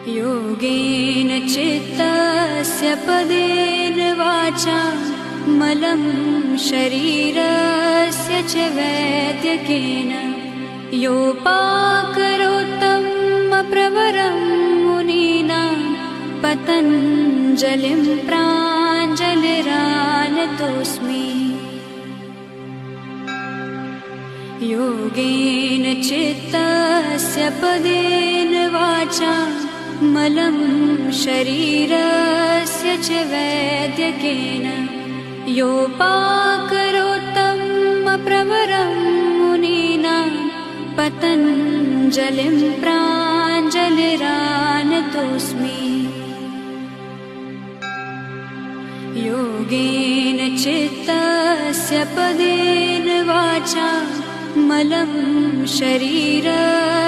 योगेन चित्तस्य पदेन वाचा मलं शरीरस्य च वैद्यकेन योपाकरोत्तम प्रवरं मुनीनां पतञ्जलिं प्राञ्जलिरानतोऽस्मि। योगेन चित्तस्य पदेन वाचा मलं शरीरस्य च वैद्यकेन योपाकरोत्तम प्रवरं मुनीनां पतञ्जलिं प्राञ्जलिरानतोऽस्मि। योगेन चित्तस्य पदेन वाचा मलं शरीरस्य